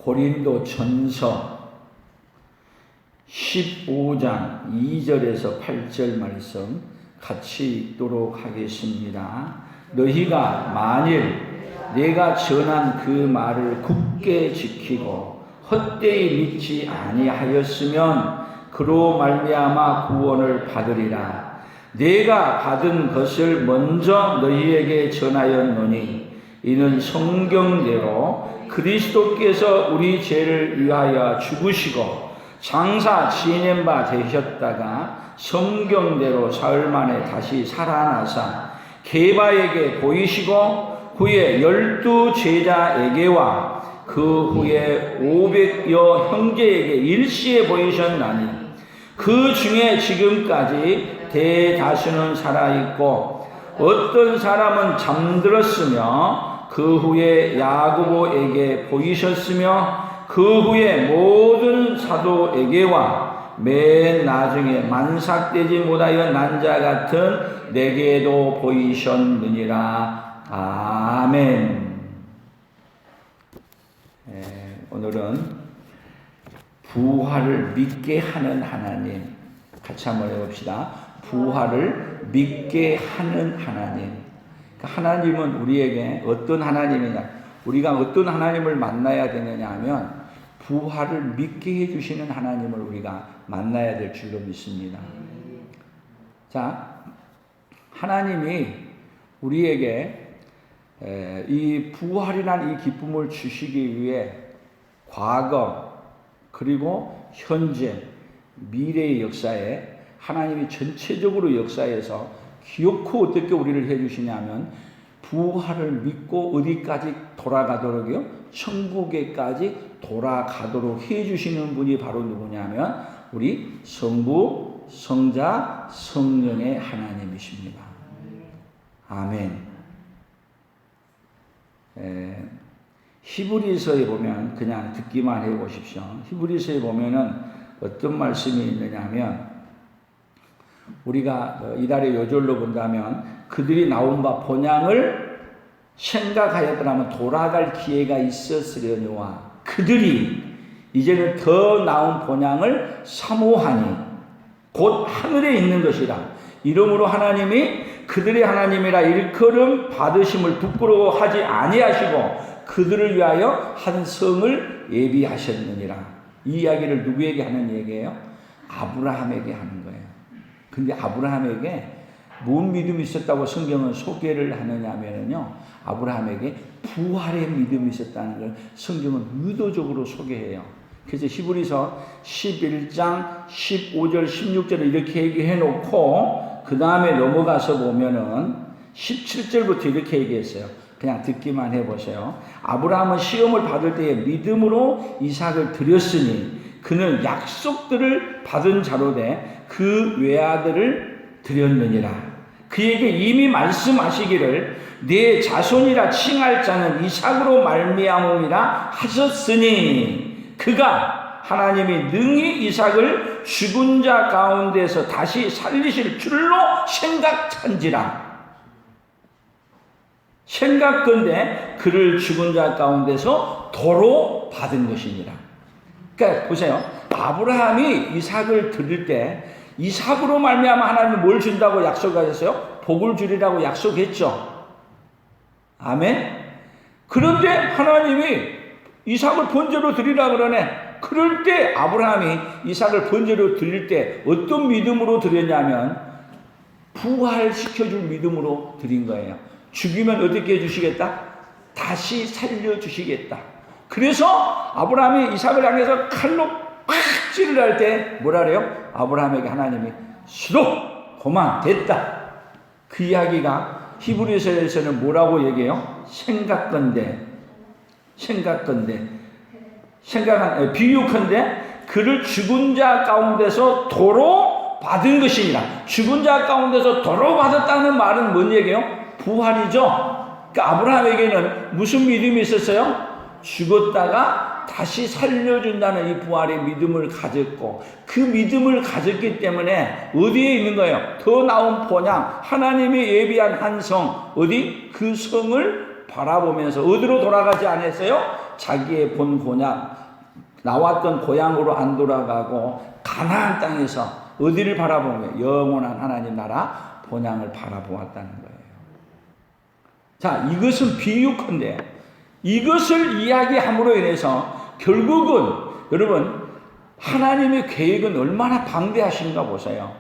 고린도전서 15장 2절에서 8절 말씀 같이 읽도록 하겠습니다. 너희가 만일 내가 전한 그 말을 굳게 지키고 헛되이 믿지 아니하였으면 그로 말미암아 구원을 받으리라. 내가 받은 것을 먼저 너희에게 전하였노니 이는 성경대로 그리스도께서 우리 죄를 위하여 죽으시고 장사 지낸 바 되셨다가 성경대로 사흘 만에 다시 살아나사 게바에게 보이시고 후에 12 제자에게와 그 후에 500여 형제에게 일시에 보이셨나니 그 중에 지금까지 대다수는 살아있고 어떤 사람은 잠들었으며 그 후에 야고보에게 보이셨으며 그 후에 모든 사도에게와 맨 나중에 만삭되지 못하여 난 자 같은 내게도 보이셨느니라. 아멘. 오늘은 부활을 믿게 하는 하나님 같이 한번 해봅시다. 부활을 믿게 하는 하나님. 하나님은 우리에게 어떤 하나님이냐, 우리가 어떤 하나님을 만나야 되느냐 하면 부활을 믿게 해주시는 하나님을 우리가 만나야 될 줄로 믿습니다. 자, 하나님이 우리에게 이 부활이라는 이 기쁨을 주시기 위해 과거 그리고 현재 미래의 역사에 하나님이 전체적으로 역사에서 기어코 어떻게 우리를 해주시냐면 부활을 믿고 어디까지 돌아가도록요? 천국에까지 돌아가도록 해주시는 분이 바로 누구냐면 우리 성부, 성자, 성령의 하나님이십니다. 아멘. 히브리서에 보면 그냥 듣기만 해보십시오. 히브리서에 보면은 어떤 말씀이 있느냐면 우리가 이달의 요절로 본다면 그들이 나온 바 본향을 생각하였더라면 돌아갈 기회가 있었으려니와 그들이 이제는 더 나은 본향을 사모하니 곧 하늘에 있는 것이라. 이러므로 하나님이 그들의 하나님이라 일컬음 받으심을 부끄러워하지 아니하시고 그들을 위하여 한 성을 예비하셨느니라. 이 이야기를 누구에게 하는 얘기예요? 아브라함에게 하는 거예요. 근데 아브라함에게 뭔 믿음이 있었다고 성경은 소개를 하느냐면요, 아브라함에게 부활의 믿음이 있었다는 걸 성경은 의도적으로 소개해요. 그래서 히브리서 11장 15절 16절을 이렇게 얘기해 놓고 그 다음에 넘어가서 보면은 17절부터 이렇게 얘기했어요. 그냥 듣기만 해보세요. 아브라함은 시험을 받을 때에 믿음으로 이삭을 드렸으니 그는 약속들을 받은 자로 돼 그 외아들을 드렸느니라. 그에게 이미 말씀하시기를 내 자손이라 칭할 자는 이삭으로 말미암음이라 하셨으니 그가 하나님이 능히 이삭을 죽은 자 가운데서 다시 살리실 줄로 생각한지라. 생각건대 그를 죽은 자 가운데서 도로 받은 것이니라. 그러니까 보세요. 아브라함이 이삭을 드릴 때 이삭으로 말미암아 하나님이 뭘 준다고 약속하셨어요? 복을 주리라고 약속했죠. 아멘. 그런데 하나님이 이삭을 번제로 드리라 그러네. 그럴 때 아브라함이 이삭을 번제로 드릴 때 어떤 믿음으로 드렸냐면 부활시켜줄 믿음으로 드린 거예요. 죽이면 어떻게 해주시겠다? 다시 살려주시겠다. 그래서 아브라함이 이삭을 향해서 칼로 팍 찌르려 할 때 뭐라 그래요? 아브라함에게 하나님이 수도 고만 됐다. 그 이야기가 히브리서에서는 뭐라고 얘기해요? 비유컨대 그를 죽은 자 가운데서 도로 받은 것이니라. 죽은 자 가운데서 도로 받았다는 말은 뭔 얘기예요? 부활이죠. 그러니까 아브라함에게는 무슨 믿음이 있었어요? 죽었다가 다시 살려준다는 이 부활의 믿음을 가졌고 그 믿음을 가졌기 때문에 어디에 있는 거예요? 더 나은 본향 하나님이 예비한 한 성 어디? 그 성을 바라보면서 어디로 돌아가지 않았어요? 자기의 본 고향, 나왔던 고향으로 안 돌아가고 가나안 땅에서 어디를 바라보며 영원한 하나님 나라 본향을 바라보았다는 거예요. 자, 이것은 비유컨대 이것을 이야기함으로 인해서 결국은 여러분 하나님의 계획은 얼마나 방대하신가 보세요.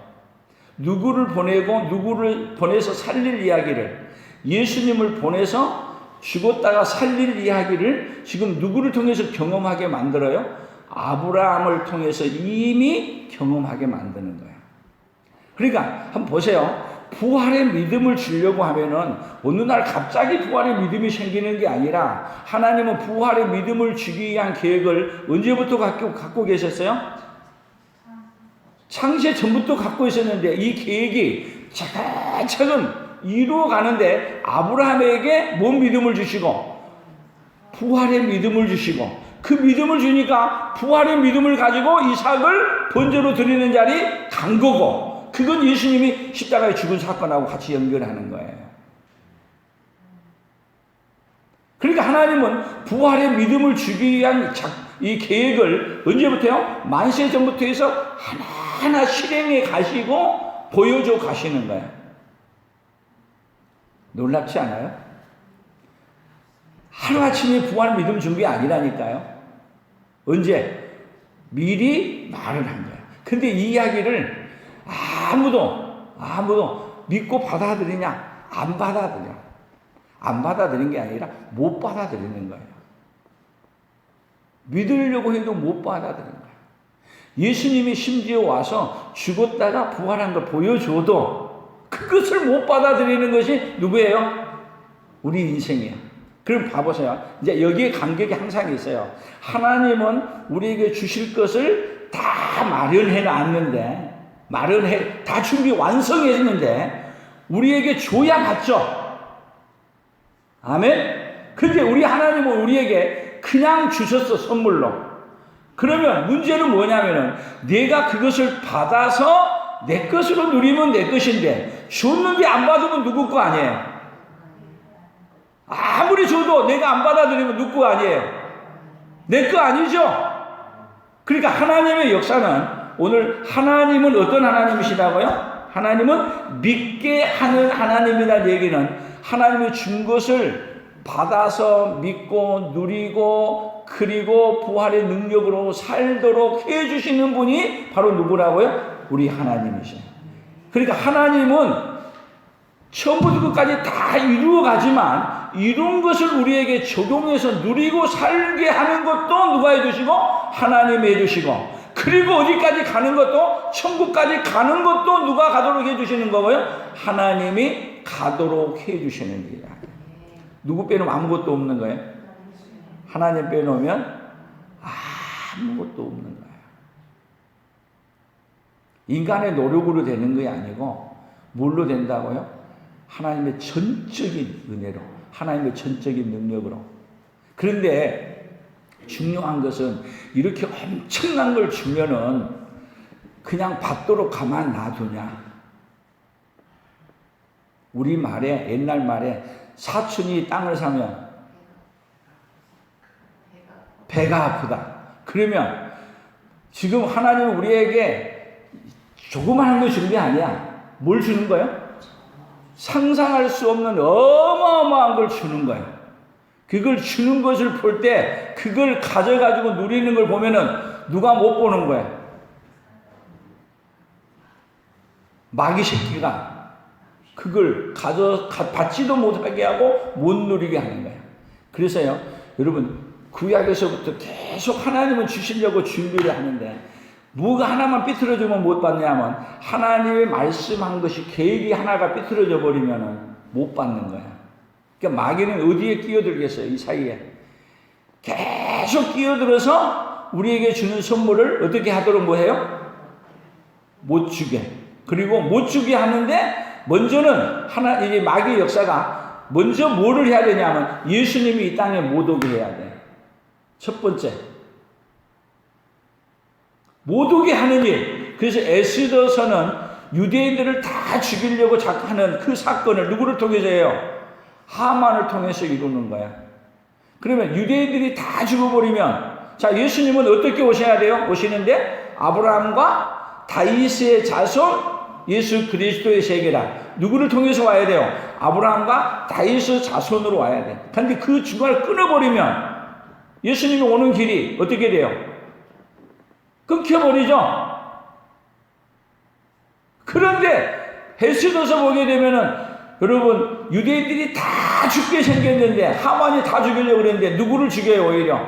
누구를 보내고 누구를 보내서 살릴 이야기를, 예수님을 보내서 죽었다가 살릴 이야기를 지금 누구를 통해서 경험하게 만들어요? 아브라함을 통해서 이미 경험하게 만드는 거예요. 그러니까 한번 보세요. 부활의 믿음을 주려고 하면은 어느 날 갑자기 부활의 믿음이 생기는 게 아니라 하나님은 부활의 믿음을 주기 위한 계획을 언제부터 갖고 계셨어요? 창세 전부터 갖고 있었는데 이 계획이 차근차근 이루어가는데 아브라함에게 뭔 믿음을 주시고 부활의 믿음을 주시고 그 믿음을 주니까 부활의 믿음을 가지고 이삭을 번제로 드리는 자리 간 거고 그건 예수님이 십자가에 죽은 사건하고 같이 연결하는 거예요. 그러니까 하나님은 부활의 믿음을 주기 위한 이 계획을 언제부터요? 만세 전부터 해서 하나하나 실행해 가시고 보여줘 가시는 거예요. 놀랍지 않아요? 하루아침에 부활 믿음 준 게 아니라니까요. 언제? 미리 말을 한 거예요. 근데 이 이야기를 아무도 믿고 받아들이냐? 안 받아들여. 안 받아들인 게 아니라 못 받아들이는 거예요. 믿으려고 해도 못 받아들이는 거예요. 예수님이 심지어 와서 죽었다가 부활한 걸 보여줘도 그것을 못 받아들이는 것이 누구예요? 우리 인생이에요. 그럼 봐보세요. 이제 여기에 간격이 항상 있어요. 하나님은 우리에게 주실 것을 다 마련해 놨는데 다 준비 완성했는데 우리에게 줘야 받죠. 아멘? 근데 우리 하나님은 우리에게 그냥 주셨어, 선물로. 그러면 문제는 뭐냐면은 내가 그것을 받아서 내 것으로 누리면 내 것인데 줬는데 안 받으면 누구 거 아니에요? 아무리 줘도 내가 안 받아들이면 누구 거 아니에요? 내 거 아니죠? 그러니까 하나님의 역사는 오늘 하나님은 어떤 하나님이시라고요? 하나님은 믿게 하는 하나님이라는 얘기는 하나님이 준 것을 받아서 믿고 누리고 그리고 부활의 능력으로 살도록 해주시는 분이 바로 누구라고요? 우리 하나님이세요. 그러니까 하나님은 처음부터 끝까지 다 이루어가지만 이룬 것을 우리에게 적용해서 누리고 살게 하는 것도 누가 해주시고? 하나님이 해주시고 그리고 어디까지 가는 것도 천국까지 가는 것도 누가 가도록 해주시는 거고요? 하나님이 가도록 해주시는 일이야. 누구 빼놓으면 아무것도 없는 거예요? 하나님 빼놓으면 아무것도 없는 거예요. 인간의 노력으로 되는 게 아니고 뭘로 된다고요? 하나님의 전적인 은혜로, 하나님의 전적인 능력으로. 그런데 중요한 것은 이렇게 엄청난 걸 주면은 그냥 받도록 가만 놔두냐. 우리 말에, 옛날 말에 사촌이 땅을 사면 배가 아프다. 그러면 지금 하나님은 우리에게 조그마한 걸 주는 게 아니야. 뭘 주는 거예요? 상상할 수 없는 어마어마한 걸 주는 거예요. 그걸 주는 것을 볼 때 그걸 가져가지고 누리는 걸 보면은 누가 못 보는 거예요? 마귀 새끼가 그걸 받지도 못하게 하고 못 누리게 하는 거예요. 그래서요, 여러분 구약에서부터 계속 하나님은 주시려고 준비를 하는데 뭐가 하나만 삐뚤어지면 못 받냐면 하나님의 말씀한 것이 계획이 하나가 삐뚤어져 버리면 못 받는 거야. 그러니까 마귀는 어디에 끼어들겠어요? 이 사이에 계속 끼어들어서 우리에게 주는 선물을 어떻게 하도록 뭐 해요? 못 주게. 그리고 못 주게 하는데 먼저는 이제 마귀의 역사가 먼저 뭐를 해야 되냐면 예수님이 이 땅에 못 오게 해야 돼. 첫 번째. 못 오게 하는 일. 그래서 에스더서는 유대인들을 다 죽이려고 하는 그 사건을 누구를 통해서 해요? 하만을 통해서 이루는 거야. 그러면 유대인들이 다 죽어버리면, 자, 예수님은 어떻게 오셔야 돼요? 오시는데 아브라함과 다윗의 자손 예수 그리스도의 세계라. 누구를 통해서 와야 돼요? 아브라함과 다윗의 자손으로 와야 돼. 그런데 그 중간을 끊어버리면 예수님이 오는 길이 어떻게 돼요? 끊겨버리죠. 그런데 헤스더서 보게 되면은 여러분, 유대인들이 다 죽게 생겼는데, 하만이 다 죽이려고 그랬는데 누구를 죽여요? 오히려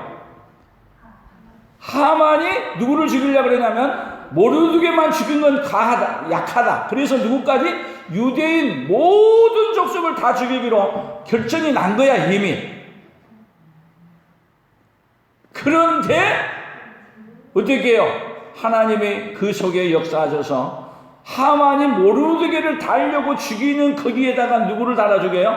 하만이 누구를 죽이려고 그러냐면 모르드게만 죽인 건 가하다, 약하다. 그래서 누구까지? 유대인 모든 족속을 다 죽이기로 결정이 난 거야, 이미. 그런데 어떻게 해요? 하나님이 그 속에 역사하셔서 하만이 모르드게를 달려고 죽이는 거기에다가 누구를 달아 죽여요?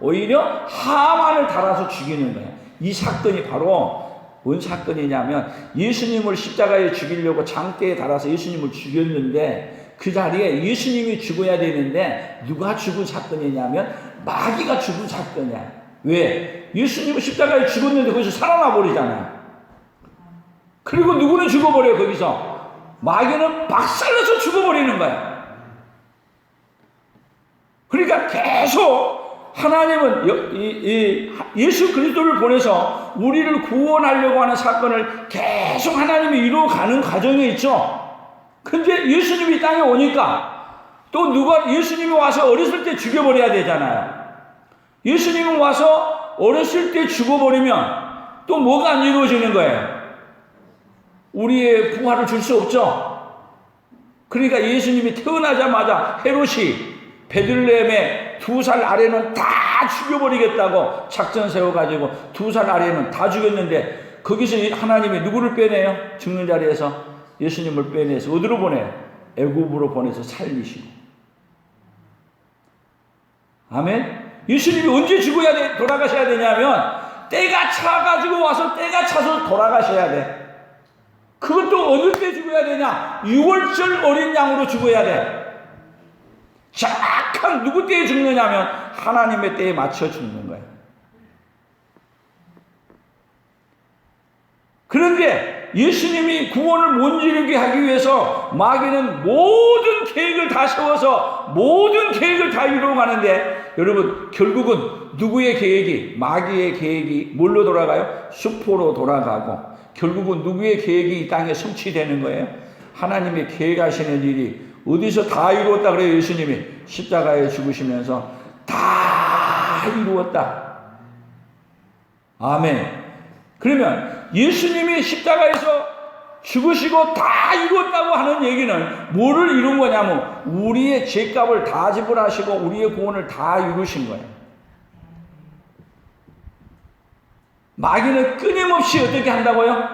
오히려 하만을 달아서 죽이는 거예요. 이 사건이 바로 뭔 사건이냐면, 예수님을 십자가에 죽이려고 장대에 달아서 예수님을 죽였는데 그 자리에 예수님이 죽어야 되는데 누가 죽은 사건이냐면 마귀가 죽은 사건이야. 왜? 예수님은 십자가에 죽었는데 거기서 살아나 버리잖아요. 그리고 누구는 죽어버려요. 거기서 마귀는 박살내서 죽어버리는 거야. 그러니까 계속 하나님은 예수 그리스도를 보내서 우리를 구원하려고 하는 사건을 계속 하나님이 이루어가는 과정에 있죠. 근데 예수님이 땅에 오니까 또 누가, 예수님이 와서 어렸을 때 죽여버려야 되잖아요. 예수님이 와서 어렸을 때 죽어버리면 또 뭐가 안 이루어지는 거예요? 우리의 부활을 줄 수 없죠. 그러니까 예수님이 태어나자마자 헤롯이 베들레헴에 2살 아래는 다 죽여버리겠다고 작전 세워가지고 2살 아래는 다 죽였는데, 거기서 하나님이 누구를 빼내요? 죽는 자리에서 예수님을 빼내서 어디로 보내요? 애굽으로 보내서 살리시고. 아멘. 예수님이 언제 돌아가셔야 되냐면 때가 차가지고 와서 때가 차서 돌아가셔야 돼. 그것도 어느 때 죽어야 되냐? 6월절 어린 양으로 죽어야 돼. 정확한 누구 때에 죽느냐면 하나님의 때에 맞춰 죽는 거예요. 그런데 예수님이 구원을 못 이루게 하기 위해서 마귀는 모든 계획을 다 세워서 모든 계획을 다 이루어가는데, 여러분, 결국은 누구의 계획이, 마귀의 계획이 뭘로 돌아가요? 수포로 돌아가고, 결국은 누구의 계획이 이 땅에 성취되는 거예요? 하나님의 계획하시는 일이 어디서 다 이루었다 그래요? 예수님이 십자가에 죽으시면서 다 이루었다. 아멘. 그러면 예수님이 십자가에서 죽으시고 다 이루었다고 하는 얘기는 뭐를 이룬 거냐면 우리의 죄값을 다 지불하시고 우리의 구원을 다 이루신 거예요. 마귀는 끊임없이 어떻게 한다고요?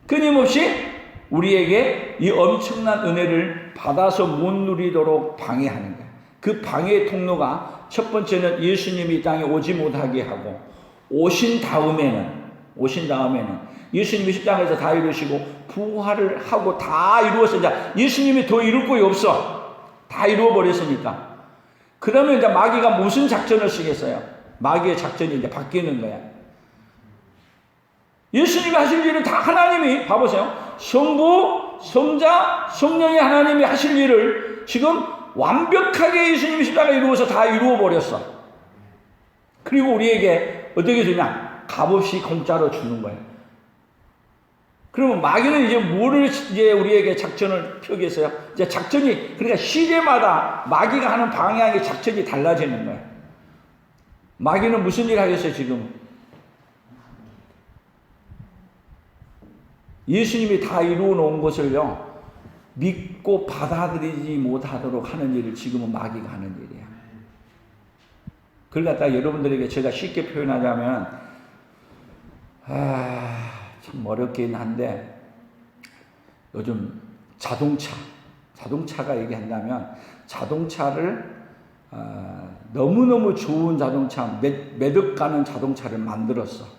끊임없이 우리에게 이 엄청난 은혜를 받아서 못 누리도록 방해하는 거예요. 그 방해의 통로가 첫 번째는 예수님이 이 땅에 오지 못하게 하고, 오신 다음에는 예수님이 십자가에서 다 이루시고 부활을 하고 다 이루었어. 이제 예수님이 더 이룰 거이 없어. 다 이루어버렸으니까. 그러면 이제 마귀가 무슨 작전을 쓰겠어요? 마귀의 작전이 이제 바뀌는 거야. 예수님이 하실 일은 다 하나님이, 봐보세요. 성부, 성자, 성령의 하나님이 하실 일을 지금 완벽하게 예수님이 십자가에 이루어서 다 이루어버렸어. 그리고 우리에게 어떻게 주냐? 값없이 공짜로 주는 거예요. 그러면 마귀는 이제 뭐를 이제 우리에게 작전을 펴겠어요? 이제 작전이, 그러니까 시대마다 마귀가 하는 방향의 작전이 달라지는 거예요. 마귀는 무슨 일을 하겠어요, 지금? 예수님이 다 이루어 놓은 것을요, 믿고 받아들이지 못하도록 하는 일을 지금은 마귀가 하는 일이에요. 그걸 갖다가 여러분들에게 제가 쉽게 표현하자면, 참 어렵긴 한데, 요즘 자동차가 얘기한다면, 자동차를, 너무너무 좋은 자동차, 몇 억 가는 자동차를 만들었어.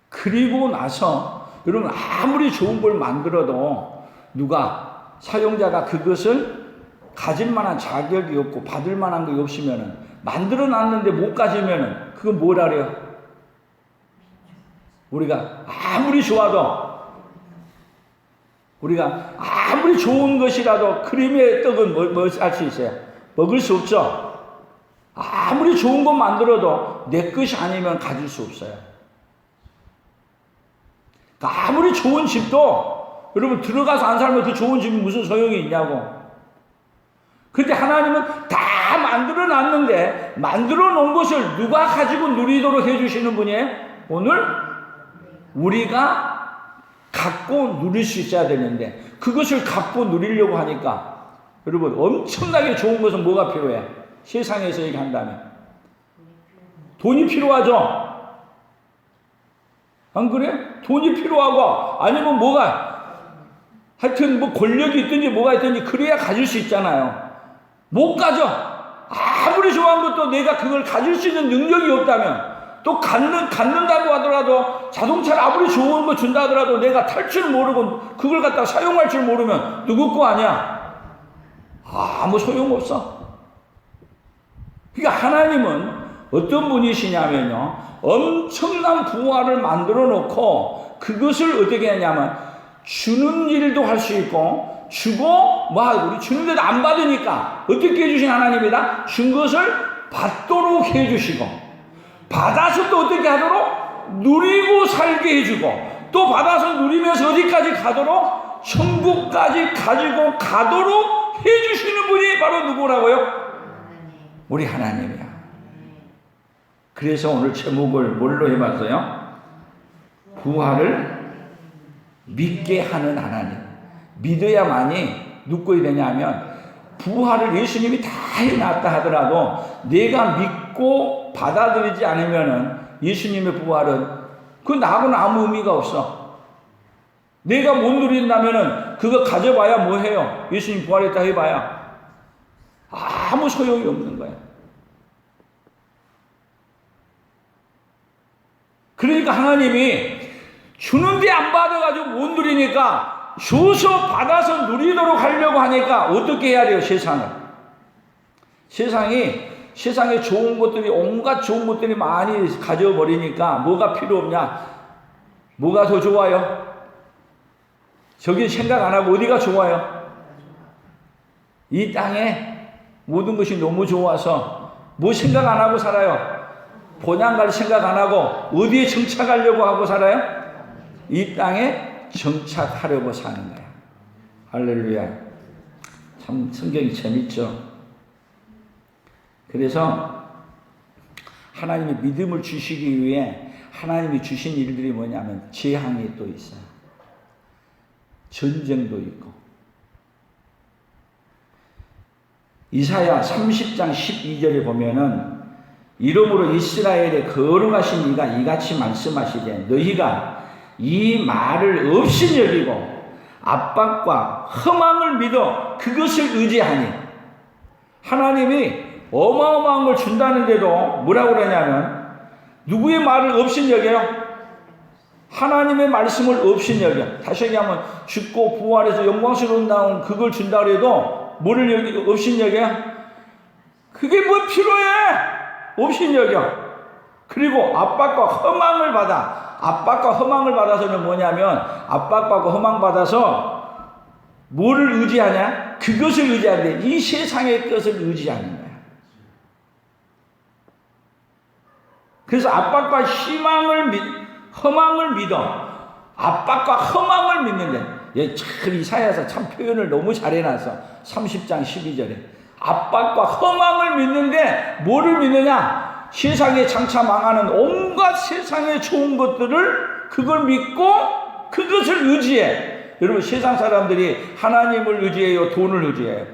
그리고 나서 여러분 아무리 좋은 걸 만들어도 누가 사용자가 그것을 가질 만한 자격이 없고 받을 만한 게 없으면은, 만들어 놨는데 못 가지면은 그건 뭐라 그래요? 우리가 아무리 좋아도, 우리가 아무리 좋은 것이라도 크림의 떡은 뭐 할 수 있어요? 먹을 수 없죠. 아무리 좋은 것 만들어도 내 것이 아니면 가질 수 없어요. 아무리 좋은 집도 여러분 들어가서 안 살면 그 좋은 집이 무슨 소용이 있냐고. 근데 하나님은 다 만들어 놨는데 만들어 놓은 것을 누가 가지고 누리도록 해주시는 분이에요? 오늘 우리가 갖고 누릴 수 있어야 되는데, 그것을 갖고 누리려고 하니까 여러분 엄청나게 좋은 것은 뭐가 필요해? 세상에서 얘기한다면 돈이 필요하죠. 안 그래? 돈이 필요하고, 아니면 뭐가, 하여튼 뭐 권력이 있든지 뭐가 있든지 그래야 가질 수 있잖아요. 못 가져. 아무리 좋아한 것도 내가 그걸 가질 수 있는 능력이 없다면, 또 갖는다고 하더라도, 자동차를 아무리 좋은 거 준다 하더라도 내가 탈 줄 모르고 그걸 갖다가 사용할 줄 모르면 누구 거 아니야? 아무 소용없어. 그러니까 하나님은 어떤 분이시냐면요, 엄청난 부활을 만들어 놓고 그것을 어떻게 하냐면 주는 일도 할 수 있고, 주고 우리 주는데도 안 받으니까 어떻게 해주신 하나님이다? 준 것을 받도록 해주시고, 받아서 또 어떻게 하도록? 누리고 살게 해주고, 또 받아서 누리면서 어디까지 가도록? 천국까지 가지고 가도록 해주시는 분이 바로 누구라고요? 우리 하나님이야. 그래서 오늘 제목을 뭘로 해봤어요? 부활을 믿게 하는 하나님. 믿어야만이 누구야 되냐면, 부활을 예수님이 다 해놨다 하더라도 내가 믿고 받아들이지 않으면은 예수님의 부활은 그 나하고는 아무 의미가 없어. 내가 못 누린다면은 그거 가져봐야 뭐 해요? 예수님 부활했다 해봐야 아무 소용이 없는 거야. 그러니까 하나님이 주는데 안 받아가지고 못 누리니까 줘서 받아서 누리도록 하려고 하니까 어떻게 해야 돼요? 세상에 좋은 것들이, 온갖 좋은 것들이 많이 가져버리니까 뭐가 필요 없냐? 뭐가 더 좋아요? 저기 생각 안 하고 어디가 좋아요? 이 땅에 모든 것이 너무 좋아서 뭐 생각 안 하고 살아요? 본향 갈 생각 안 하고 어디에 정착하려고 하고 살아요? 이 땅에 정착하려고 사는 거야. 할렐루야. 참 성경이 재밌죠. 그래서 하나님이 믿음을 주시기 위해 하나님이 주신 일들이 뭐냐면 재앙이 또 있어요. 전쟁도 있고. 이사야 30장 12절에 보면은, 이러므로 이스라엘의 거룩하신 이가 이같이 말씀하시되 너희가 이 말을 없이 여기고 압박과 허망을 믿어 그것을 의지하니. 하나님이 어마어마한 걸 준다는데도 뭐라고 그러냐면 누구의 말을 없이 여겨요? 하나님의 말씀을 없이 여겨. 다시 얘기하면 죽고 부활해서 영광스러운 나온 그걸 준다 그래도 뭐를 없이 여겨요? 그게 뭐 필요해? 없이 여겨. 그리고 압박과 허망을 받아. 압박과 허망을 받아서는 뭐냐면, 압박받고 허망받아서 뭐를 의지하냐? 그것을 의지하는데 이 세상의 것을 의지하는 거야. 그래서 압박과 허망을 믿어. 압박과 허망을 믿는데, 참 이사야서 참 표현을 너무 잘 해놨어. 30장 12절에 압박과 허망을 믿는데 뭐를 믿느냐? 세상에 장차 망하는 온갖 세상의 좋은 것들을 그걸 믿고 그것을 의지해. 여러분, 세상 사람들이 하나님을 의지해요? 돈을 의지해요?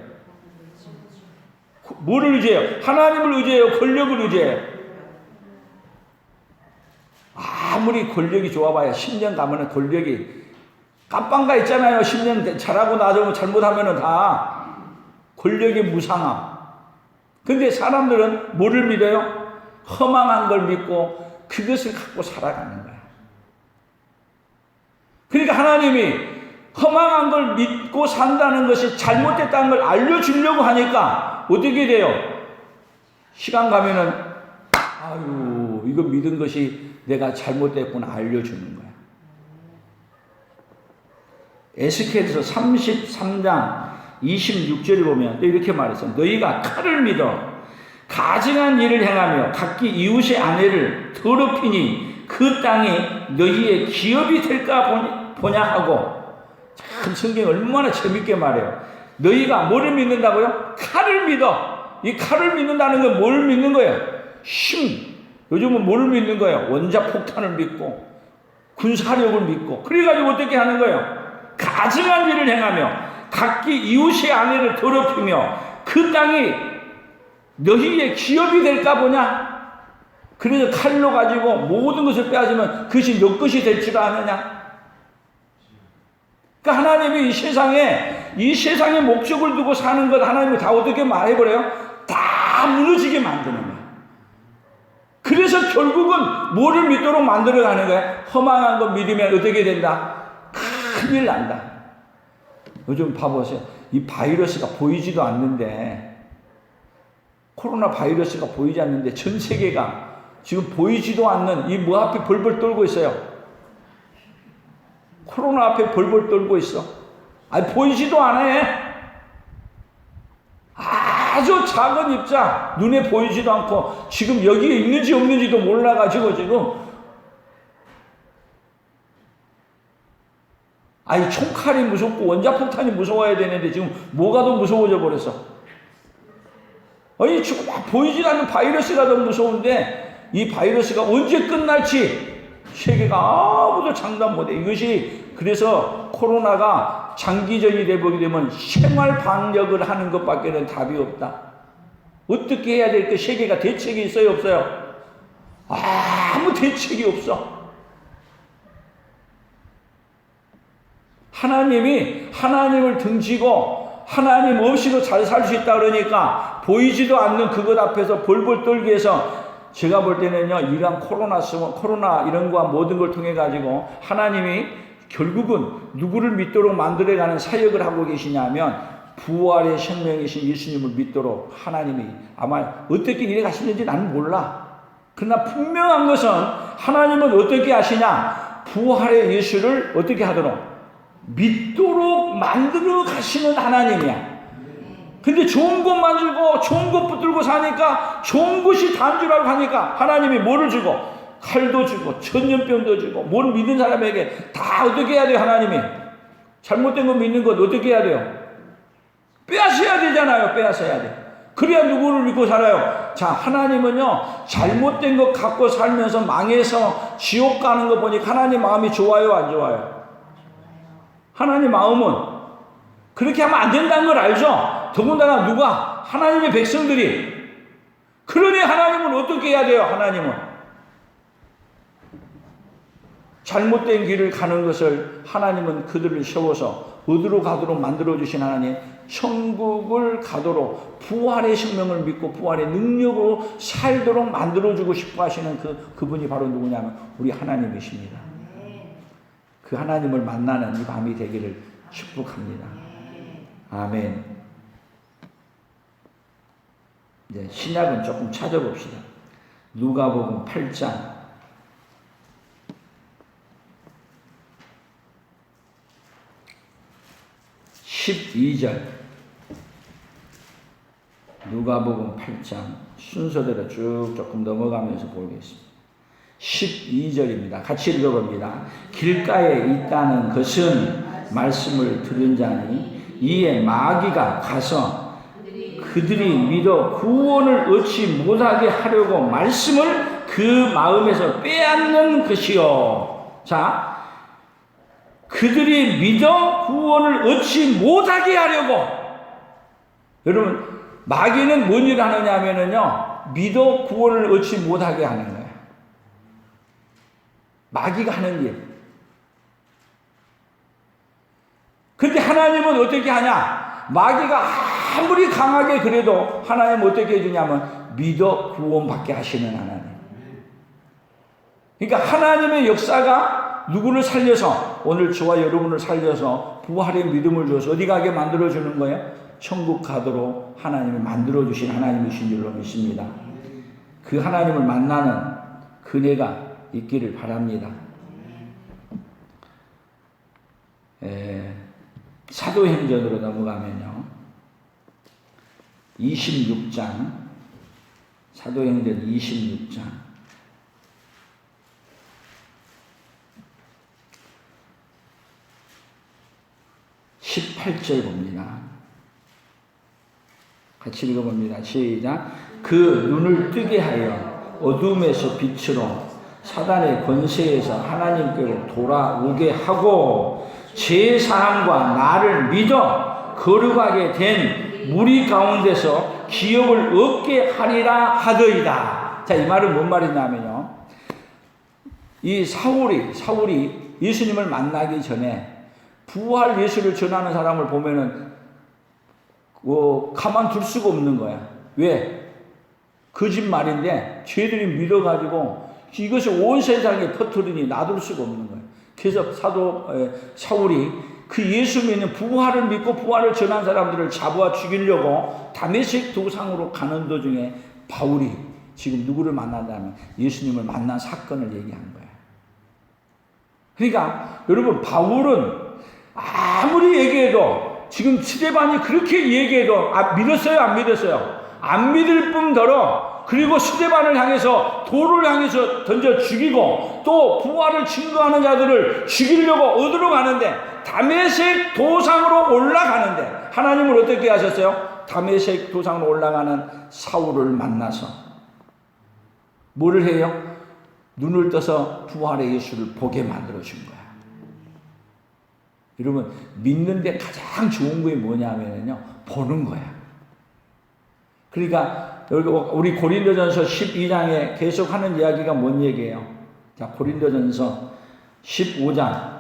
뭐를 의지해요? 하나님을 의지해요? 권력을 의지해요? 아무리 권력이 좋아봐야 10년 가면은 권력이 깜빵가 있잖아요. 10년 잘하고 나서 잘못하면은 다 권력이 무상함. 근데 사람들은 뭐를 믿어요? 허망한 걸 믿고 그것을 갖고 살아가는 거야. 그러니까 하나님이 허망한 걸 믿고 산다는 것이 잘못됐다는 걸 알려주려고 하니까 어떻게 돼요? 시간 가면은 아유 이거 믿은 것이 내가 잘못됐구나 알려주는 거야. 에스겔서 33장 26절을 보면 또 이렇게 말했어. 너희가 칼을 믿어 가증한 일을 행하며 각기 이웃의 아내를 더럽히니 그 땅이 너희의 기업이 될까 보냐 하고. 참 성경이 얼마나 재밌게 말해요. 너희가 뭐를 믿는다고요? 칼을 믿어. 이 칼을 믿는다는 건 뭘 믿는 거예요? 힘. 요즘은 뭘 믿는 거예요? 원자폭탄을 믿고 군사력을 믿고. 그래가지고 어떻게 하는 거예요? 가증한 일을 행하며 각기 이웃의 아내를 더럽히며 그 땅이 너희의 기업이 될까 보냐? 그래서 칼로 가지고 모든 것을 빼앗으면 그것이 너 것이 될 줄 아느냐? 그러니까 하나님이 이 세상에 목적을 두고 사는 것 하나님이 다 어떻게 말해버려요? 다 무너지게 만드는 거예요. 그래서 결국은 뭐를 믿도록 만들어가는 거예요? 허망한 거 믿으면 어떻게 된다? 큰일 난다. 요즘 봐보세요. 이 바이러스가 보이지도 않는데, 코로나 바이러스가 보이지 않는데 전 세계가 지금 보이지도 않는 이 뭐 앞에 벌벌 떨고 있어요. 코로나 앞에 벌벌 떨고 있어. 아니 보이지도 않아. 아주 작은 입자, 눈에 보이지도 않고 지금 여기에 있는지 없는지도 몰라가지고 지금 아니 총칼이 무섭고 원자폭탄이 무서워야 되는데 지금 뭐가 더 무서워져 버렸어. 아니 지금 보이지 않는 바이러스가 더 무서운데 이 바이러스가 언제 끝날지 세계가 아무도 장담 못해. 이것이 그래서 코로나가 장기전이 되보게 되면 생활 방역을 하는 것밖에는 답이 없다. 어떻게 해야 될까? 세계가 대책이 있어요, 없어요? 아무 대책이 없어. 하나님을 등지고 하나님 없이도 잘 살 수 있다 그러니까 보이지도 않는 그것 앞에서 벌벌 떨기 위해서 제가 볼 때는요, 이러한 코로나 이런 거와 모든 걸 통해 가지고 하나님이 결국은 누구를 믿도록 만들어가는 사역을 하고 계시냐면 부활의 생명이신 예수님을 믿도록 하나님이 아마 어떻게 이래 가시는지 나는 몰라. 그러나 분명한 것은 하나님은 어떻게 하시냐? 부활의 예수를 어떻게 하도록? 믿도록 만들어 가시는 하나님이야. 근데 좋은 것만 주고 좋은 것 붙들고 사니까 좋은 것이 다인 줄 알고 하니까 하나님이 뭐를 주고 칼도 주고 천년병도 주고 뭘 믿는 사람에게 다 어떻게 해야 돼요? 하나님이 잘못된 거 믿는 것 어떻게 해야 돼요? 빼앗아야 되잖아요. 빼앗아야 돼. 그래야 누구를 믿고 살아요? 자, 하나님은요 잘못된 것 갖고 살면서 망해서 지옥 가는 거 보니까 하나님 마음이 좋아요, 안 좋아요? 하나님 마음은 그렇게 하면 안 된다는 걸 알죠? 더군다나 누가? 하나님의 백성들이. 그러니 하나님은 어떻게 해야 돼요? 하나님은 잘못된 길을 가는 것을 하나님은 그들을 세워서 어디로 가도록 만들어주신 하나님, 천국을 가도록 부활의 생명을 믿고 부활의 능력으로 살도록 만들어주고 싶어 하시는 그분이 바로 누구냐면 우리 하나님이십니다. 그 하나님을 만나는 이 밤이 되기를 축복합니다. 아멘. 이제 신약은 조금 찾아봅시다. 누가복음 8장 12절. 누가복음 8장 순서대로 쭉 조금 넘어가면서 보겠습니다. 12절입니다. 같이 읽어봅니다. 길가에 있다는 것은 말씀을 들은 자니 이에 마귀가 가서 그들이 믿어 구원을 얻지 못하게 하려고 말씀을 그 마음에서 빼앗는 것이요. 자, 그들이 믿어 구원을 얻지 못하게 하려고. 여러분, 마귀는 뭔 일을 하느냐 하면은요, 믿어 구원을 얻지 못하게 하는 거예요. 마귀가 하는 일. 근데 하나님은 어떻게 하냐? 마귀가 아무리 강하게 그래도 하나님은 어떻게 해주냐면 믿어 구원받게 하시는 하나님. 그러니까 하나님의 역사가 누구를 살려서, 오늘 저와 여러분을 살려서 부활의 믿음을 줘서 어디 가게 만들어주는 거예요? 천국 가도록 하나님이 만들어주신 하나님이신 줄로 믿습니다. 그 하나님을 만나는 그네가 있기를 바랍니다. 사도행전으로 넘어가면요. 26장, 사도행전 26장. 18절 봅니다. 같이 읽어봅니다. 시작. 그 눈을 뜨게 하여 어둠에서 빛으로 사단의 권세에서 하나님께로 돌아오게 하고 제 사랑과 나를 믿어 거룩하게 된 무리 가운데서 기업을 얻게 하리라 하더이다. 자, 이 말은 뭔 말이냐면요. 이 사울이 예수님을 만나기 전에 부활 예수를 전하는 사람을 보면은 가만둘 수가 없는 거야. 왜? 거짓말인데 죄들이 믿어가지고 이것을 온 세상에 퍼뜨리니 놔둘 수가 없는 거예요. 그래서 사울이 그 예수 믿는 부활을 믿고 부활을 전한 사람들을 잡아 죽이려고 다메섹 도상으로 가는 도중에 바울이 지금 누구를 만난다면 예수님을 만난 사건을 얘기한 거예요. 그러니까 여러분, 바울은 아무리 얘기해도, 지금 스데반이 그렇게 얘기해도 믿었어요? 안 믿었어요? 안 믿을 뿐더러, 그리고 스데반을 향해서 돌을 향해서 던져 죽이고 또 부활을 증거하는 자들을 죽이려고 얻으러 가는데, 다메섹 도상으로 올라가는데 하나님을 어떻게 하셨어요? 다메섹 도상으로 올라가는 사울을 만나서 뭐를 해요? 눈을 떠서 부활의 예수를 보게 만들어 준 거야. 여러분, 믿는데 가장 좋은 게 뭐냐면요, 보는 거야. 그러니까 여기 우리 고린도전서 12장에 계속 하는 이야기가 뭔 얘기예요? 자, 고린도전서 15장에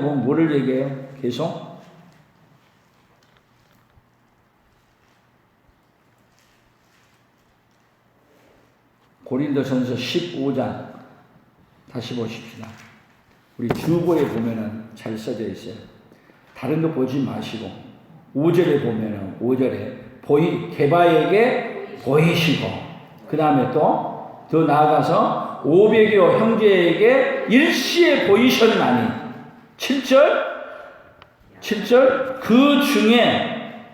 보면 뭐를 얘기해요? 계속 고린도전서 15장 다시 보십시다. 우리 주보에 보면은 잘 써져 있어요. 다른 거 보지 마시고 5절에 보면은 5절에 개바에게 보이시고, 그 다음에 또 더 나아가서 500여 형제에게 일시에 보이셨나니, 7절 그 중에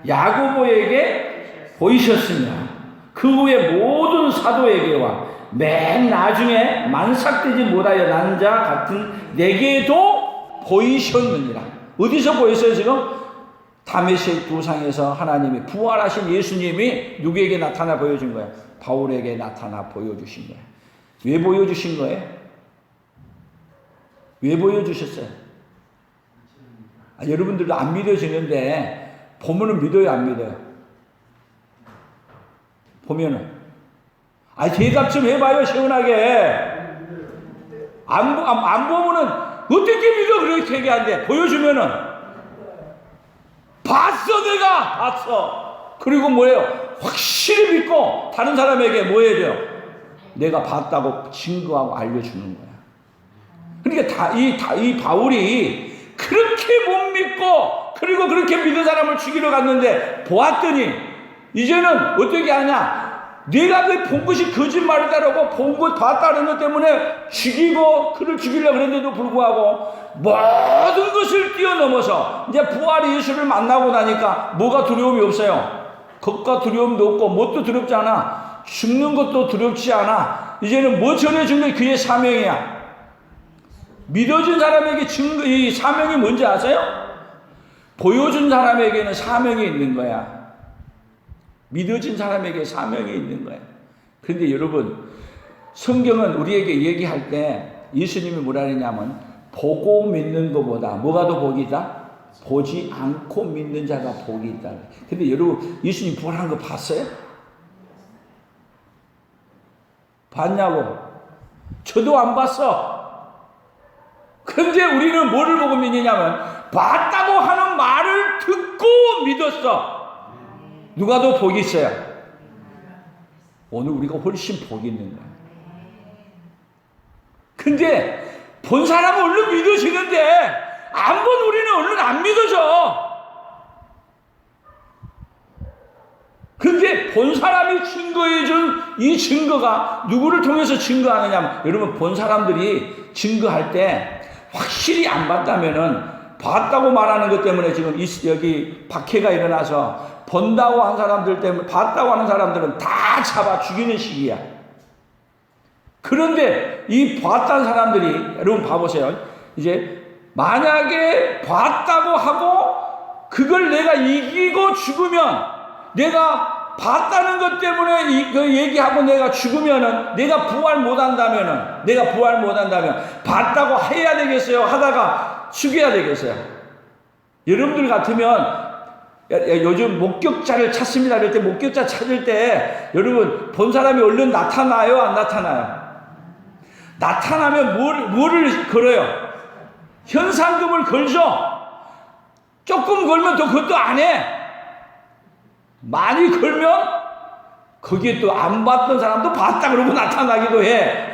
야고보에게 보이셨으며 그 후에 모든 사도에게와 맨 나중에 만삭되지 못하여 난 자 같은 내게도 보이셨느니라. 어디서 보였어요 지금? 다메섹 도상에서 하나님이 부활하신 예수님이 누구에게 나타나 보여준 거예요? 바울에게 나타나 보여주신 거예요. 왜 보여주신 거예요? 왜 보여주셨어요? 여러분들도 안 믿어지는데 보면은 믿어요, 안 믿어요? 보면은 대답 좀 해봐요, 시원하게. 안 보면은 어떻게 믿어? 그렇게 얘기하는데 보여주면은 봤어, 내가 봤어. 그리고 뭐예요? 확실히 믿고 다른 사람에게 뭐 해야 돼요? 내가 봤다고 증거하고 알려주는 거야. 그러니까 이 바울이 그렇게 못 믿고 그리고 그렇게 믿은 사람을 죽이러 갔는데 보았더니 이제는 어떻게 하냐? 내가 그 본 것이 거짓말이다라고 본 것 봤다는 것 때문에 죽이고 그를 죽이려고 그랬는데도 불구하고 모든 것을 뛰어넘어서 이제 부활의 예수를 만나고 나니까 뭐가 두려움이 없어요. 겁과 두려움도 없고 뭣도 두렵지 않아. 죽는 것도 두렵지 않아. 이제는 뭐 전해준 게 그의 사명이야. 믿어준 사람에게 이 사명이 뭔지 아세요? 보여준 사람에게는 사명이 있는 거야. 믿어진 사람에게 사명이 있는 거예요. 그런데 여러분, 성경은 우리에게 얘기할 때 예수님이 뭐라 그러냐면 보고 믿는 것보다 뭐가 더 복이 있다? 보지 않고 믿는 자가 복이 있다. 근데 여러분, 예수님 부활한 거 봤어요? 봤냐고? 저도 안 봤어. 그런데 우리는 뭐를 보고 믿느냐면 봤다고 하는 말을 듣고 믿었어. 누가 더 복이 있어요? 오늘 우리가 훨씬 복이 있는 거예요. 근데 본 사람은 얼른 믿어지는데 안 본 우리는 얼른 안 믿어져. 근데 본 사람이 증거해준 이 증거가 누구를 통해서 증거하느냐? 여러분, 본 사람들이 증거할 때 확실히 안 봤다면은 봤다고 말하는 것 때문에 지금 여기 박해가 일어나서 본다고 한 사람들 때문에 봤다고 하는 사람들은 다 잡아 죽이는 시기야. 그런데 이 봤다는 사람들이 여러분 봐보세요. 이제 만약에 봤다고 하고 그걸 내가 이기고 죽으면 내가 봤다는 것 때문에 그 얘기하고 내가 죽으면은 내가 부활 못한다면 봤다고 해야 되겠어요? 하다가 죽여야 되겠어요? 여러분들 같으면 요즘 목격자를 찾습니다. 그럴 때 목격자 찾을 때 여러분 본 사람이 얼른 나타나요? 안 나타나요? 나타나면 뭐를 걸어요? 현상금을 걸죠? 조금 걸면 또 그것도 안 해. 많이 걸면 거기에 또 안 봤던 사람도 봤다 그러고 나타나기도 해.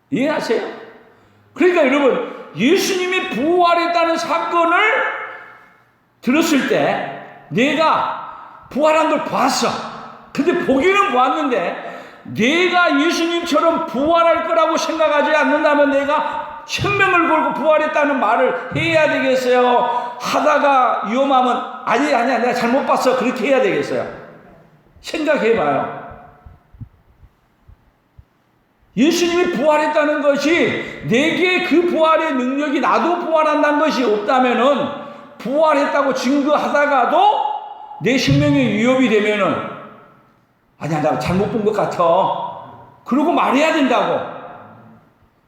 이해하세요? 그러니까 여러분 예수님이 부활했다는 사건을 들었을 때 내가 부활한 걸 봤어. 근데 보기는 봤는데 내가 예수님처럼 부활할 거라고 생각하지 않는다면 내가 생명을 걸고 부활했다는 말을 해야 되겠어요? 하다가 위험하면 아니야 내가 잘못 봤어 그렇게 해야 되겠어요? 생각해봐요. 예수님이 부활했다는 것이 내게 그 부활의 능력이 나도 부활한다는 것이 없다면은 부활했다고 증거하다가도 내 생명에 위협이 되면은 아니야 나 잘못 본 것 같아 그러고 말해야 된다고.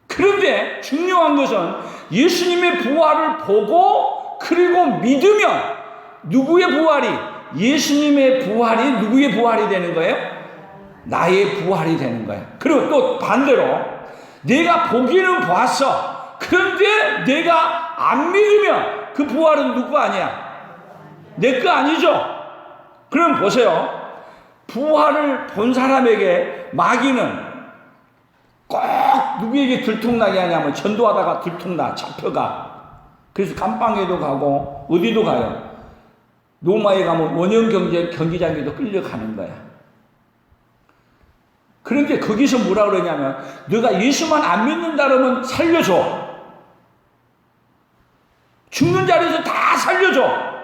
그런데 중요한 것은 예수님의 부활을 보고 그리고 믿으면 누구의 부활이? 예수님의 부활이 누구의 부활이 되는 거예요? 나의 부활이 되는 거예요. 그리고 또 반대로 내가 보기는 봤어. 그런데 내가 안 믿으면 그 부활은 누구 아니야? 내 거 아니죠? 그럼 보세요. 부활을 본 사람에게 마귀는 꼭 누구에게 들통나게 하냐면 전도하다가 들통나 잡혀가. 그래서 감방에도 가고 어디도 가요. 로마에 가면 원형 경기장에도 끌려가는 거야. 그런데 거기서 뭐라 그러냐면 너가 예수만 안 믿는다 그러면 살려줘. 죽는 자리에서 다 살려줘.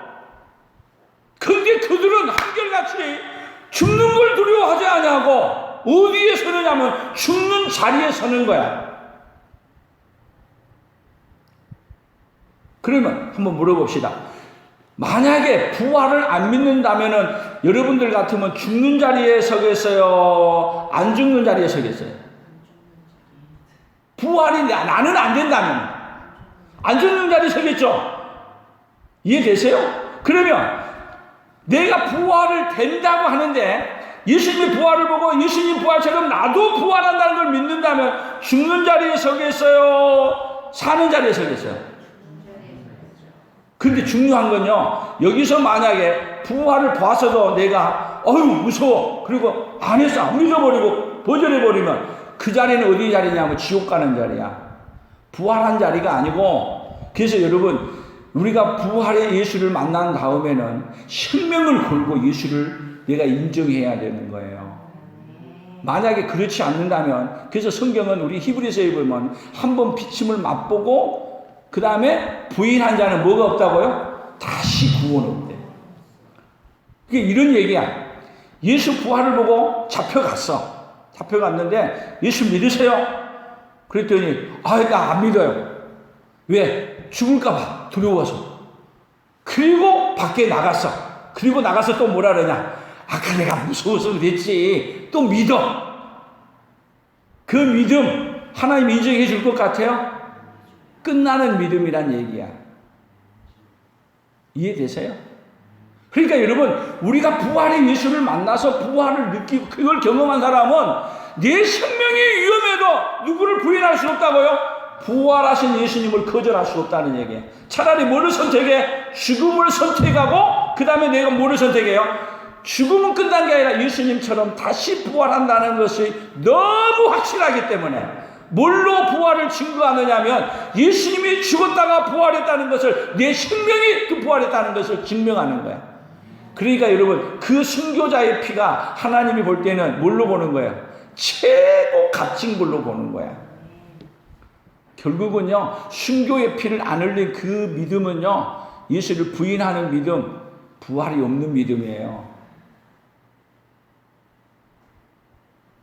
근데 그들은 한결같이 죽는 걸 두려워하지 않냐고. 어디에 서느냐면 죽는 자리에 서는 거야. 그러면 한번 물어봅시다. 만약에 부활을 안 믿는다면은 여러분들 같으면 죽는 자리에 서겠어요? 안 죽는 자리에 서겠어요? 부활이 나는 안 된다면 안 죽는 자리에 서겠죠? 이해되세요? 그러면 내가 부활을 된다고 하는데 예수님의 부활을 보고 예수님 부활처럼 나도 부활한다는 걸 믿는다면 죽는 자리에 서겠어요? 사는 자리에 서겠어요? 근데 중요한 건요, 여기서 만약에 부활을 봐서도 내가 어휴 무서워 그리고 안 했어 안 믿어버리고 버절해버리면 그 자리는 어디 자리냐면 지옥 가는 자리야. 부활한 자리가 아니고. 그래서 여러분 우리가 부활의 예수를 만난 다음에는 생명을 걸고 예수를 내가 인정해야 되는 거예요. 만약에 그렇지 않는다면, 그래서 성경은 우리 히브리서에 보면 한번 비침을 맛보고 그 다음에 부인한 자는 뭐가 없다고요? 다시 구원 없대. 그게 이런 얘기야. 예수 부활을 보고 잡혀갔어. 잡혀갔는데 예수 믿으세요? 그랬더니 나 안 믿어요. 왜? 죽을까봐 두려워서. 그리고 밖에 나갔어. 그리고 나가서 또 뭐라 그러냐? 아까 내가 무서워서 그랬지. 또 믿어. 그 믿음 하나님 인정해 줄 것 같아요? 끝나는 믿음이란 얘기야. 이해되세요? 그러니까 여러분 우리가 부활의 예수를 만나서 부활을 느끼고 그걸 경험한 사람은 내 생명이 위험해도 누구를 부인할 수 없다고요? 부활하신 예수님을 거절할 수 없다는 얘기예요. 차라리 뭐를 선택해? 죽음을 선택하고 그 다음에 내가 뭐를 선택해요? 죽음은 끝난 게 아니라 예수님처럼 다시 부활한다는 것이 너무 확실하기 때문에 뭘로 부활을 증거하느냐면 예수님이 죽었다가 부활했다는 것을, 내 생명이 그 부활했다는 것을 증명하는 거야. 그러니까 여러분, 그 순교자의 피가 하나님이 볼 때는 뭘로 보는 거예요? 최고 값진 걸로 보는 거야. 결국은요, 순교의 피를 안 흘린 그 믿음은요, 예수를 부인하는 믿음, 부활이 없는 믿음이에요.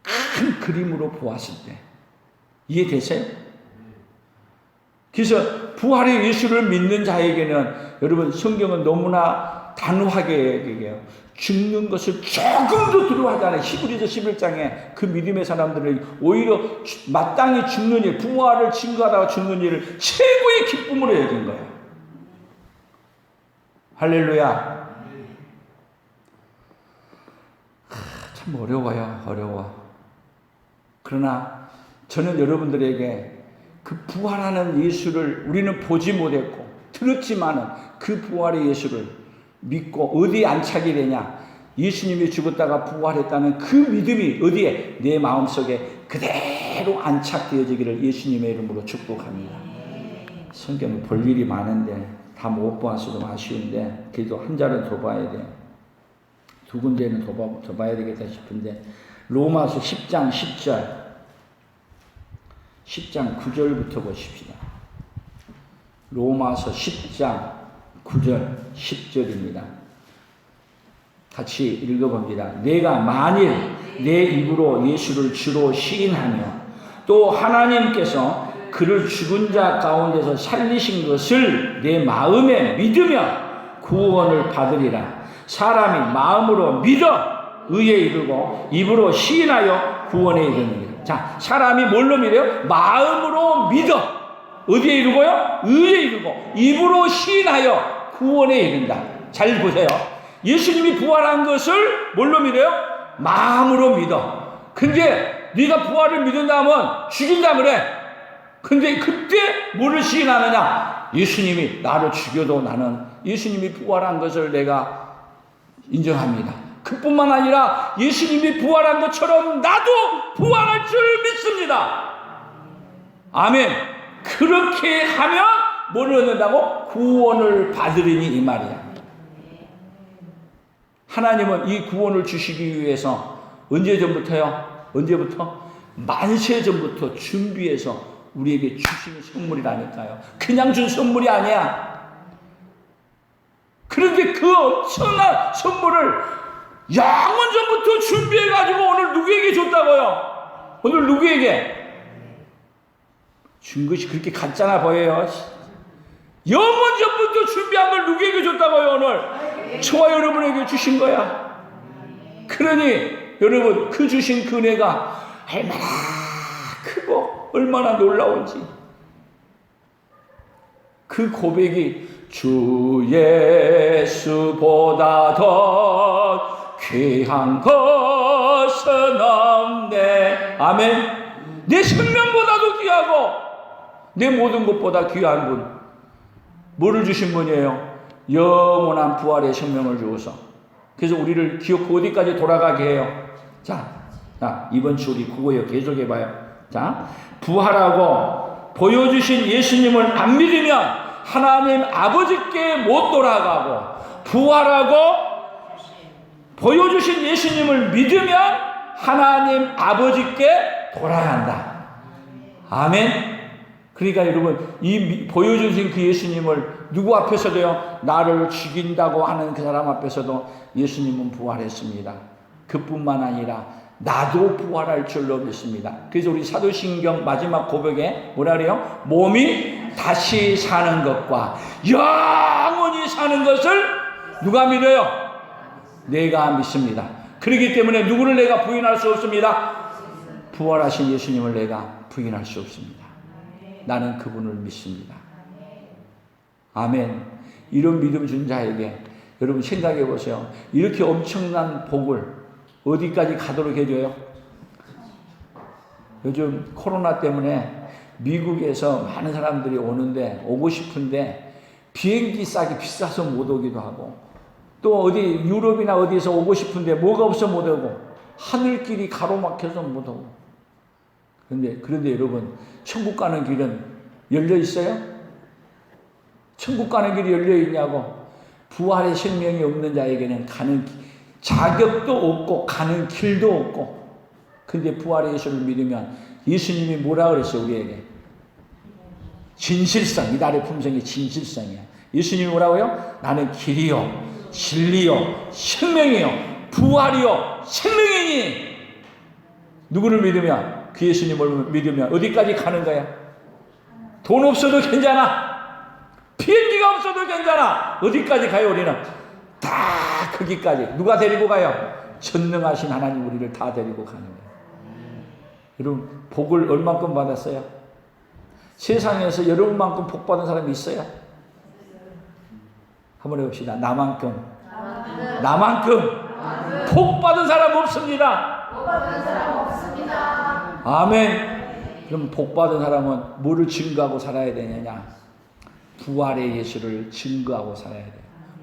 큰 그림으로 보았을 때 이해되세요? 그래서 부활의 예수를 믿는 자에게는 여러분, 성경은 너무나 단호하게 얘기해요. 죽는 것을 조금도 두려워하지 않아요. 히브리서 11장에 그 믿음의 사람들은 오히려 마땅히 죽는 일, 부활을 증거하다가 죽는 일을 최고의 기쁨으로 여긴 거예요. 할렐루야. 참 어려워요. 어려워. 그러나 저는 여러분들에게 그 부활하는 예수를 우리는 보지 못했고 들었지만은 그 부활의 예수를 믿고 어디에 안착이 되냐? 예수님이 죽었다가 부활했다는 그 믿음이 어디에? 내 마음속에 그대로 안착되어지기를 예수님의 이름으로 축복합니다. 성경은 볼 일이 많은데 다 못 봐서 좀 아쉬운데 그래도 한 자는 더 봐야 돼. 두 군데는 더 봐야 되겠다 싶은데 로마서 10장 10절 10장 9절부터 보십시다. 로마서 10장 9절 10절입니다. 같이 읽어봅니다. 내가 만일 내 입으로 예수를 주로 시인하며 또 하나님께서 그를 죽은 자 가운데서 살리신 것을 내 마음에 믿으면 구원을 받으리라. 사람이 마음으로 믿어 의에 이르고 입으로 시인하여 구원에 이르느니라. 자, 사람이 뭘로 믿어요? 마음으로 믿어. 어디에 이르고요? 의에 이르고 입으로 시인하여 구원에 이른다. 잘 보세요. 예수님이 부활한 것을 뭘로 믿어요? 마음으로 믿어. 근데 네가 부활을 믿는다면 죽인다 그래. 근데 그때 뭐를 시인하느냐? 예수님이 나를 죽여도 나는 예수님이 부활한 것을 내가 인정합니다. 그뿐만 아니라 예수님이 부활한 것처럼 나도 부활할 줄 믿습니다. 아멘. 그렇게 하면 뭐를 얻는다고? 구원을 받으리니 이 말이야. 하나님은 이 구원을 주시기 위해서 언제 전부터요? 언제부터? 만세 전부터 준비해서 우리에게 주시는 선물이라니까요. 그냥 준 선물이 아니야. 그런데 그 엄청난 선물을 영원 전부터 준비해가지고 오늘 누구에게 줬다고요? 오늘 누구에게? 준 것이 그렇게 같잖아 보여요. 영원 전부터 준비한 걸 누구에게 줬다고요? 오늘 저와 여러분에게 주신 거야. 그러니 여러분, 그 주신 그 은혜가 얼마나 크고 얼마나 놀라운지 그 고백이 주 예수보다 더 귀한 것은 없네. 아멘. 내 생명보다도 귀하고 내 모든 것보다 귀한 분, 뭐를 주신 분이에요? 영원한 부활의 생명을 주어서. 그래서 우리를 기어코 어디까지 돌아가게 해요? 자, 이번 주 우리 그거요. 계속해봐요. 자, 부활하고 보여주신 예수님을 안 믿으면 하나님 아버지께 못 돌아가고, 부활하고 보여주신 예수님을 믿으면 하나님 아버지께 돌아간다. 아멘. 그러니까 여러분, 이 보여주신 그 예수님을 누구 앞에서도요, 나를 죽인다고 하는 그 사람 앞에서도 예수님은 부활했습니다. 그뿐만 아니라 나도 부활할 줄로 믿습니다. 그래서 우리 사도신경 마지막 고백에 뭐라 그래요? 몸이 다시 사는 것과 영원히 사는 것을 누가 믿어요? 내가 믿습니다. 그렇기 때문에 누구를 내가 부인할 수 없습니다. 부활하신 예수님을 내가 부인할 수 없습니다. 나는 그분을 믿습니다. 아멘. 이런 믿음 준 자에게 여러분 생각해 보세요. 이렇게 엄청난 복을 어디까지 가도록 해줘요? 요즘 코로나 때문에 미국에서 많은 사람들이 오고 싶은데 비행기 싸기 비싸서 못 오기도 하고, 또 어디 유럽이나 어디에서 오고 싶은데 뭐가 없어 못 오고, 하늘길이 가로막혀서 못 오고. 그런데 여러분, 천국 가는 길은 열려 있어요? 천국 가는 길이 열려 있냐고. 부활의 생명이 없는 자에게는 가는 자격도 없고 가는 길도 없고. 근데 부활의 예수를 믿으면 예수님이 뭐라 그랬어요, 우리에게? 진실성, 이달의 품성이 진실성이야. 예수님이 뭐라고요? 나는 길이요, 진리요, 생명이요, 부활이요, 생명이니. 누구를 믿으면, 그 예수님을 믿으면 어디까지 가는 거야? 돈 없어도 괜찮아. 비행기가 없어도 괜찮아. 어디까지 가요, 우리는? 다 거기까지. 누가 데리고 가요? 전능하신 하나님 우리를 다 데리고 가는 거예요. 여러분, 복을 얼만큼 받았어요? 세상에서 여러분만큼 복 받은 사람이 있어요? 한번 해봅시다. 나만큼 복 받은 사람 없습니다. 아멘. 그럼 복 받은 사람은 뭐를 증거하고 살아야 되느냐? 부활의 예수를 증거하고 살아야 돼요.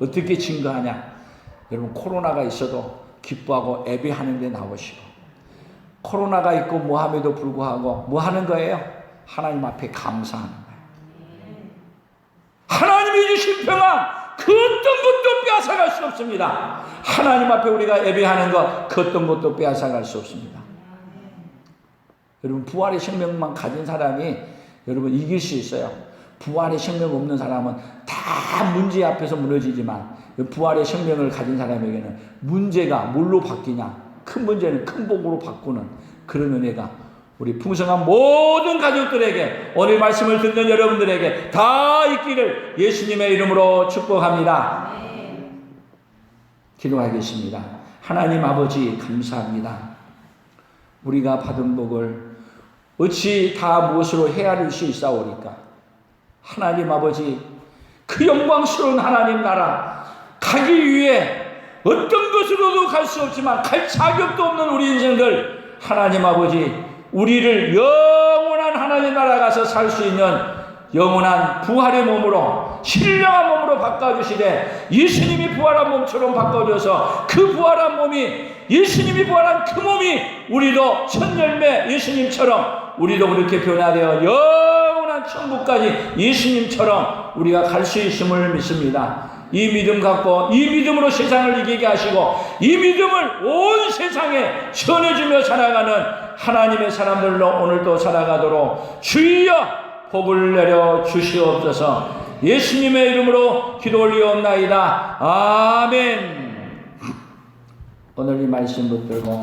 어떻게 증거하냐? 여러분, 코로나가 있어도 기뻐하고 예배하는 데 나오시고, 코로나가 있고 뭐함에도 불구하고 뭐 하는 거예요? 하나님 앞에 감사하는 거예요. 하나님이 주신 평안 그 어떤 것도 빼앗아갈 수 없습니다. 하나님 앞에 우리가 예배하는 것 그 어떤 것도 빼앗아갈 수 없습니다. 여러분, 부활의 생명만 가진 사람이 여러분 이길 수 있어요. 부활의 생명 없는 사람은 다 문제 앞에서 무너지지만, 부활의 생명을 가진 사람에게는 문제가 뭘로 바뀌냐? 큰 문제는 큰 복으로 바꾸는 그런 은혜가 우리 풍성한 모든 가족들에게, 오늘 말씀을 듣는 여러분들에게 다 있기를 예수님의 이름으로 축복합니다. 기도하겠습니다. 하나님 아버지, 감사합니다. 우리가 받은 복을 어찌 다 무엇으로 헤아릴 수 있사오리까? 하나님 아버지, 그 영광스러운 하나님 나라 가기 위해 어떤 것으로도 갈 수 없지만 갈 자격도 없는 우리 인생들, 하나님 아버지, 우리를 영원한 하나님 나라 가서 살 수 있는 영원한 부활의 몸으로, 신령한 몸으로 바꿔주시되, 예수님이 부활한 몸처럼 바꿔줘서 그 부활한 몸이, 예수님이 부활한 그 몸이 우리도 첫 열매 예수님처럼 우리도 그렇게 변화되어 영원한 천국까지 예수님처럼 우리가 갈 수 있음을 믿습니다. 이 믿음 갖고 이 믿음으로 세상을 이기게 하시고 이 믿음을 온 세상에 전해주며 살아가는 하나님의 사람들로 오늘도 살아가도록 주여 복을 내려 주시옵소서. 예수님의 이름으로 기도 올리옵나이다. 아멘. 오늘 이 말씀 붙들고